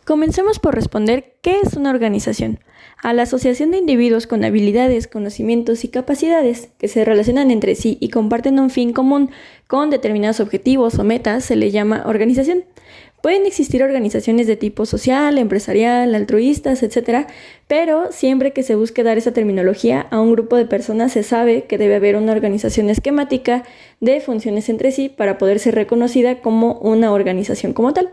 Comencemos por responder ¿qué es una organización? A la asociación de individuos con habilidades, conocimientos y capacidades que se relacionan entre sí y comparten un fin común con determinados objetivos o metas se le llama organización. Pueden existir organizaciones de tipo social, empresarial, altruistas, etc., pero siempre que se busque dar esa terminología a un grupo de personas se sabe que debe haber una organización esquemática de funciones entre sí para poder ser reconocida como una organización como tal.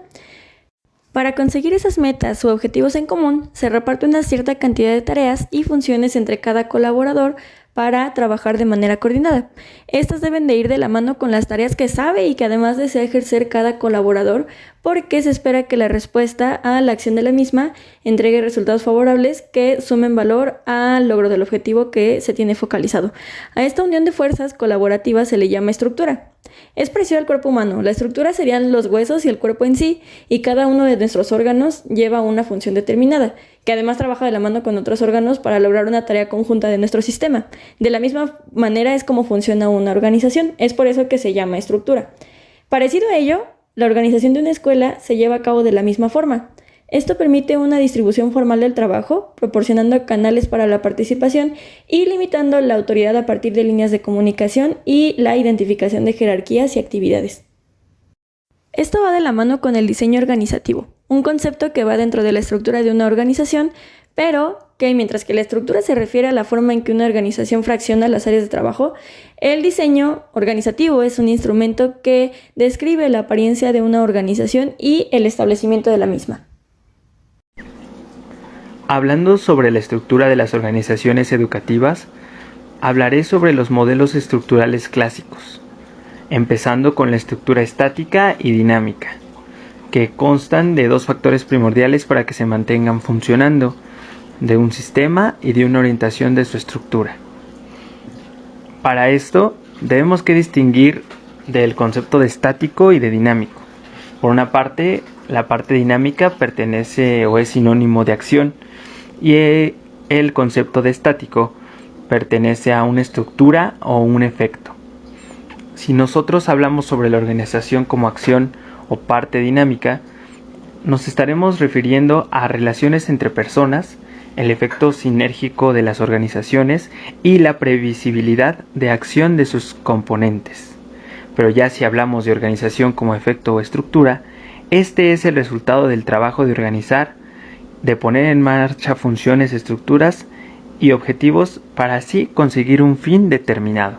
Para conseguir esas metas u objetivos en común, se reparte una cierta cantidad de tareas y funciones entre cada colaborador para trabajar de manera coordinada. Estas deben de ir de la mano con las tareas que sabe y que además desea ejercer cada colaborador, porque se espera que la respuesta a la acción de la misma entregue resultados favorables que sumen valor al logro del objetivo que se tiene focalizado. A esta unión de fuerzas colaborativas se le llama estructura. Es parecido al cuerpo humano. La estructura serían los huesos y el cuerpo en sí, y cada uno de nuestros órganos lleva una función determinada, que además trabaja de la mano con otros órganos para lograr una tarea conjunta de nuestro sistema. De la misma manera es como funciona una organización, es por eso que se llama estructura. Parecido a ello, la organización de una escuela se lleva a cabo de la misma forma. Esto permite una distribución formal del trabajo, proporcionando canales para la participación y limitando la autoridad a partir de líneas de comunicación y la identificación de jerarquías y actividades. Esto va de la mano con el diseño organizativo, un concepto que va dentro de la estructura de una organización, pero que mientras que la estructura se refiere a la forma en que una organización fracciona las áreas de trabajo, el diseño organizativo es un instrumento que describe la apariencia de una organización y el establecimiento de la misma. Hablando sobre la estructura de las organizaciones educativas, hablaré sobre los modelos estructurales clásicos, empezando con la estructura estática y dinámica, que constan de dos factores primordiales para que se mantengan funcionando, de un sistema y de una orientación de su estructura. Para esto, debemos que distinguir del concepto de estático y de dinámico. Por una parte, la parte dinámica pertenece o es sinónimo de acción, y el concepto de estático pertenece a una estructura o un efecto. Si nosotros hablamos sobre la organización como acción o parte dinámica, nos estaremos refiriendo a relaciones entre personas, el efecto sinérgico de las organizaciones y la previsibilidad de acción de sus componentes. Pero ya si hablamos de organización como efecto o estructura, este es el resultado del trabajo de organizar, de poner en marcha funciones, estructuras y objetivos para así conseguir un fin determinado.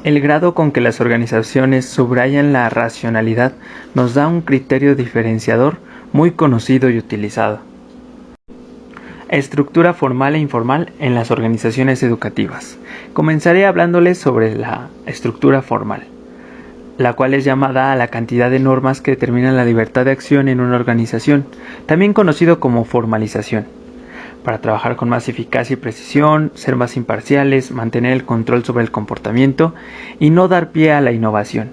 El grado con que las organizaciones subrayan la racionalidad nos da un criterio diferenciador muy conocido y utilizado. Estructura formal e informal en las organizaciones educativas. Comenzaré hablándoles sobre la estructura formal, la cual es llamada a la cantidad de normas que determinan la libertad de acción en una organización, también conocido como formalización, para trabajar con más eficacia y precisión, ser más imparciales, mantener el control sobre el comportamiento y no dar pie a la innovación.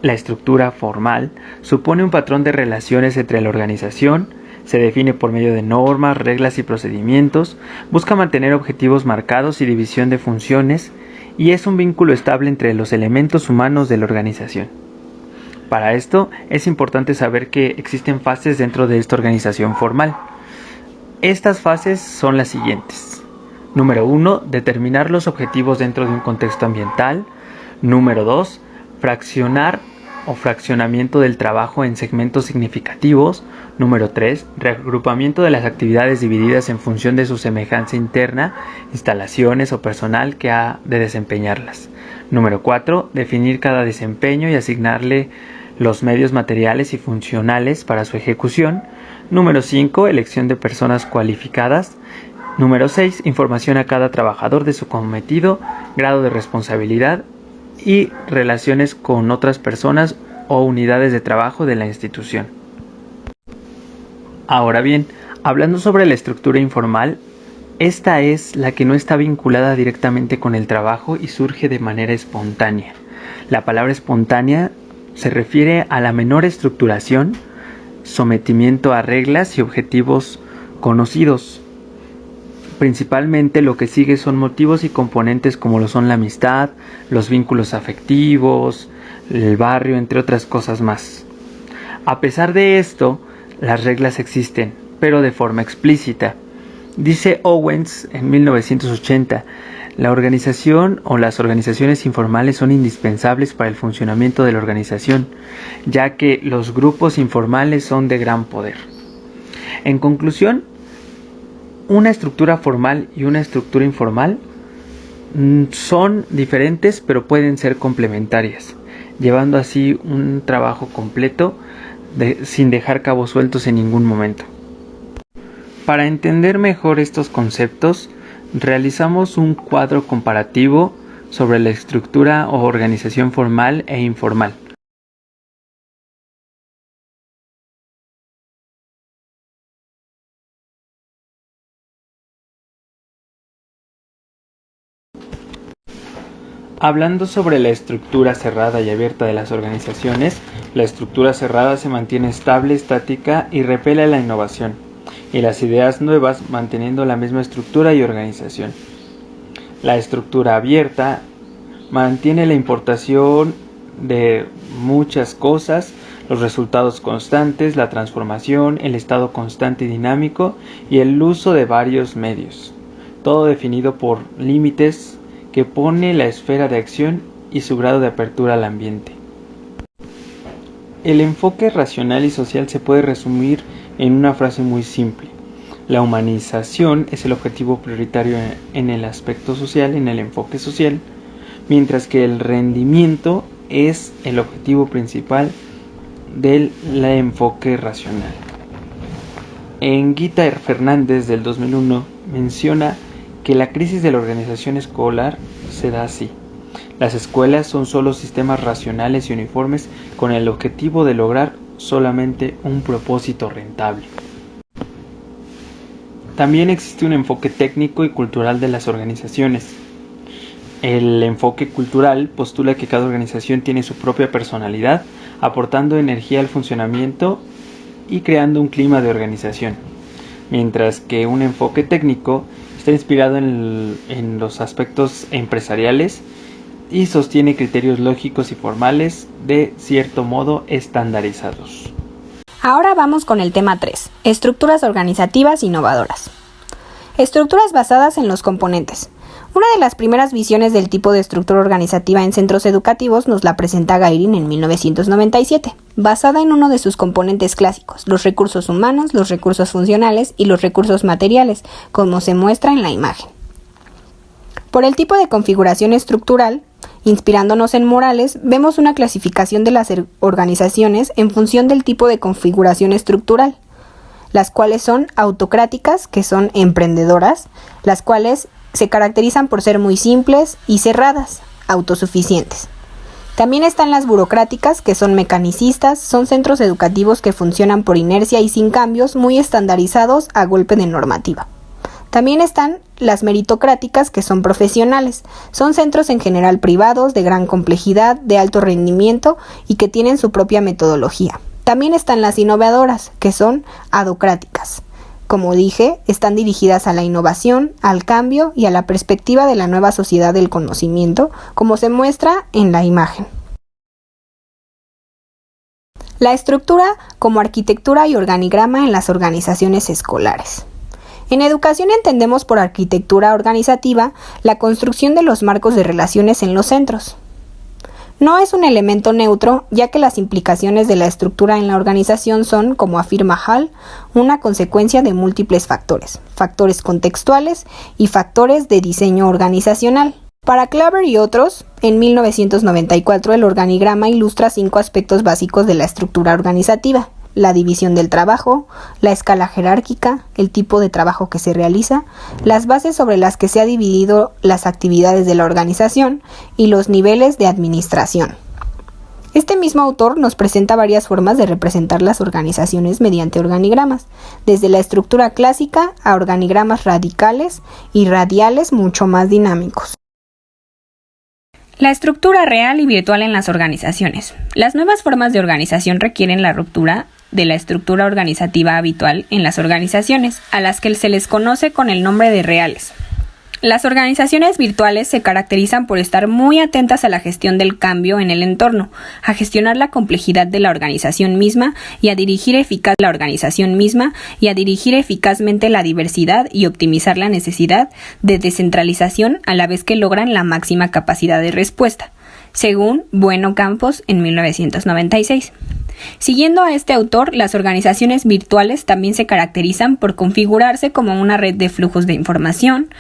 La estructura formal supone un patrón de relaciones entre la organización, se define por medio de normas, reglas y procedimientos, busca mantener objetivos marcados y división de funciones, y es un vínculo estable entre los elementos humanos de la organización. Para esto es importante saber que existen fases dentro de esta organización formal. Estas fases son las siguientes. Número 1, determinar los objetivos dentro de un contexto ambiental. Número 2, fraccionar o fraccionamiento del trabajo en segmentos significativos. Número 3, reagrupamiento de las actividades divididas en función de su semejanza interna, instalaciones o personal que ha de desempeñarlas. Número 4, definir cada desempeño y asignarle los medios materiales y funcionales para su ejecución. Número 5, elección de personas cualificadas. Número 6, información a cada trabajador de su cometido, grado de responsabilidad y relaciones con otras personas o unidades de trabajo de la institución. Ahora bien, hablando sobre la estructura informal, esta es la que no está vinculada directamente con el trabajo y surge de manera espontánea. La palabra espontánea se refiere a la menor estructuración, sometimiento a reglas y objetivos conocidos. Principalmente lo que sigue son motivos y componentes como lo son la amistad, los vínculos afectivos, el barrio, entre otras cosas más. A pesar de esto, las reglas existen, pero de forma explícita. Dice Owens en 1980, la organización o las organizaciones informales son indispensables para el funcionamiento de la organización, ya que los grupos informales son de gran poder. En conclusión, una estructura formal y una estructura informal son diferentes, pero pueden ser complementarias, llevando así un trabajo completo sin dejar cabos sueltos en ningún momento. Para entender mejor estos conceptos, realizamos un cuadro comparativo sobre la estructura o organización formal e informal. Hablando sobre la estructura cerrada y abierta de las organizaciones, la estructura cerrada se mantiene estable, estática y repele la innovación, y las ideas nuevas manteniendo la misma estructura y organización. La estructura abierta mantiene la importación de muchas cosas, los resultados constantes, la transformación, el estado constante y dinámico y el uso de varios medios, todo definido por límites que pone la esfera de acción y su grado de apertura al ambiente. El enfoque racional y social se puede resumir en una frase muy simple. La humanización es el objetivo prioritario en el aspecto social, en el enfoque social, mientras que el rendimiento es el objetivo principal del enfoque racional. En Guita Fernández del 2001 menciona que la crisis de la organización escolar se da así. Las escuelas son solo sistemas racionales y uniformes con el objetivo de lograr solamente un propósito rentable. También existe un enfoque técnico y cultural de las organizaciones. El enfoque cultural postula que cada organización tiene su propia personalidad, aportando energía al funcionamiento y creando un clima de organización, mientras que un enfoque técnico está inspirado en los aspectos empresariales y sostiene criterios lógicos y formales de cierto modo estandarizados. Ahora vamos con el tema 3, estructuras organizativas innovadoras. Estructuras basadas en los componentes. Una de las primeras visiones del tipo de estructura organizativa en centros educativos nos la presenta Gairin en 1997, basada en uno de sus componentes clásicos, los recursos humanos, los recursos funcionales y los recursos materiales, como se muestra en la imagen. Por el tipo de configuración estructural, inspirándonos en Morales, vemos una clasificación de las organizaciones en función del tipo de configuración estructural, las cuales son autocráticas, que son emprendedoras, las cuales se caracterizan por ser muy simples y cerradas, autosuficientes. También están las burocráticas, que son mecanicistas, son centros educativos que funcionan por inercia y sin cambios, muy estandarizados a golpe de normativa. También están las meritocráticas, que son profesionales, son centros en general privados, de gran complejidad, de alto rendimiento y que tienen su propia metodología. También están las innovadoras, que son adocráticas. Como dije, están dirigidas a la innovación, al cambio y a la perspectiva de la nueva sociedad del conocimiento, como se muestra en la imagen. La estructura como arquitectura y organigrama en las organizaciones escolares. En educación entendemos por arquitectura organizativa la construcción de los marcos de relaciones en los centros. No es un elemento neutro, ya que las implicaciones de la estructura en la organización son, como afirma Hall, una consecuencia de múltiples factores, factores contextuales y factores de diseño organizacional. Para Klaver y otros, en 1994 el organigrama ilustra 5 aspectos básicos de la estructura organizativa: la división del trabajo, la escala jerárquica, el tipo de trabajo que se realiza, las bases sobre las que se ha dividido las actividades de la organización y los niveles de administración. Este mismo autor nos presenta varias formas de representar las organizaciones mediante organigramas, desde la estructura clásica a organigramas radicales y radiales mucho más dinámicos. La estructura real y virtual en las organizaciones. Las nuevas formas de organización requieren la ruptura de la estructura organizativa habitual en las organizaciones, a las que se les conoce con el nombre de reales. Las organizaciones virtuales se caracterizan por estar muy atentas a la gestión del cambio en el entorno, a gestionar la complejidad de la organización misma y a dirigir eficazmente la diversidad y optimizar la necesidad de descentralización a la vez que logran la máxima capacidad de respuesta, según Bueno Campos en 1996. Siguiendo a este autor, las organizaciones virtuales también se caracterizan por configurarse como una red de flujos de información,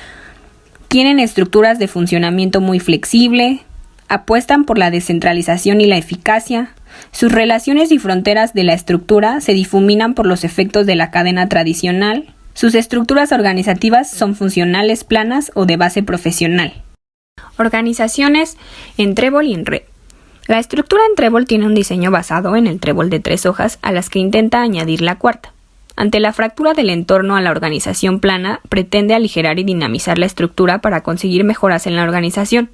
tienen estructuras de funcionamiento muy flexible, apuestan por la descentralización y la eficacia, sus relaciones y fronteras de la estructura se difuminan por los efectos de la cadena tradicional, sus estructuras organizativas son funcionales, planas o de base profesional. Organizaciones en trébol y en red. La estructura en trébol tiene un diseño basado en el trébol de 3 hojas a las que intenta añadir la cuarta. Ante la fractura del entorno a la organización plana, pretende aligerar y dinamizar la estructura para conseguir mejoras en la organización.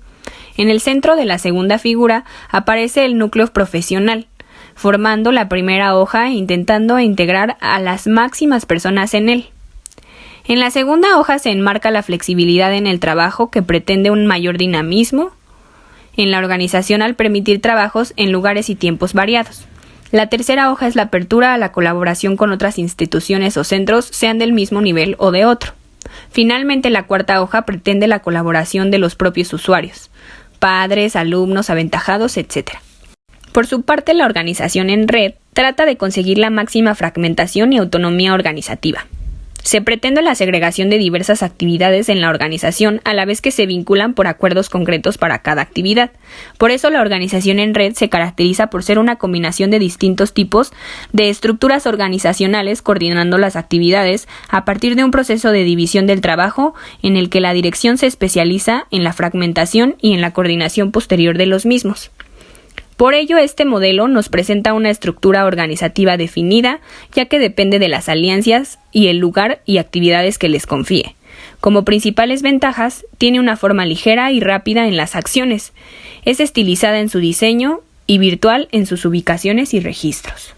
En el centro de la segunda figura aparece el núcleo profesional, formando la primera hoja e intentando integrar a las máximas personas en él. En la segunda hoja se enmarca la flexibilidad en el trabajo que pretende un mayor dinamismo en la organización al permitir trabajos en lugares y tiempos variados. La tercera hoja es la apertura a la colaboración con otras instituciones o centros, sean del mismo nivel o de otro. Finalmente, la cuarta hoja pretende la colaboración de los propios usuarios, padres, alumnos, aventajados, etc. Por su parte, la organización en red trata de conseguir la máxima fragmentación y autonomía organizativa. Se pretende la segregación de diversas actividades en la organización a la vez que se vinculan por acuerdos concretos para cada actividad. Por eso la organización en red se caracteriza por ser una combinación de distintos tipos de estructuras organizacionales coordinando las actividades a partir de un proceso de división del trabajo en el que la dirección se especializa en la fragmentación y en la coordinación posterior de los mismos. Por ello, este modelo nos presenta una estructura organizativa definida, ya que depende de las alianzas y el lugar y actividades que les confíe. Como principales ventajas, tiene una forma ligera y rápida en las acciones, es estilizada en su diseño y virtual en sus ubicaciones y registros.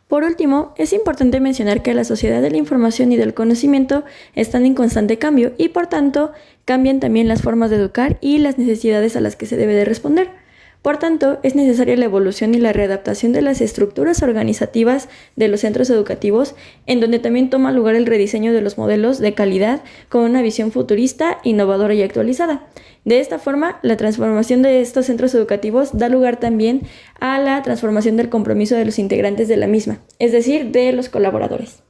Por último, es importante mencionar que la sociedad de la información y del conocimiento están en constante cambio y, por tanto, cambian también las formas de educar y las necesidades a las que se debe de responder. Por tanto, es necesaria la evolución y la readaptación de las estructuras organizativas de los centros educativos, en donde también toma lugar el rediseño de los modelos de calidad con una visión futurista, innovadora y actualizada. De esta forma, la transformación de estos centros educativos da lugar también a la transformación del compromiso de los integrantes de la misma, es decir, de los colaboradores.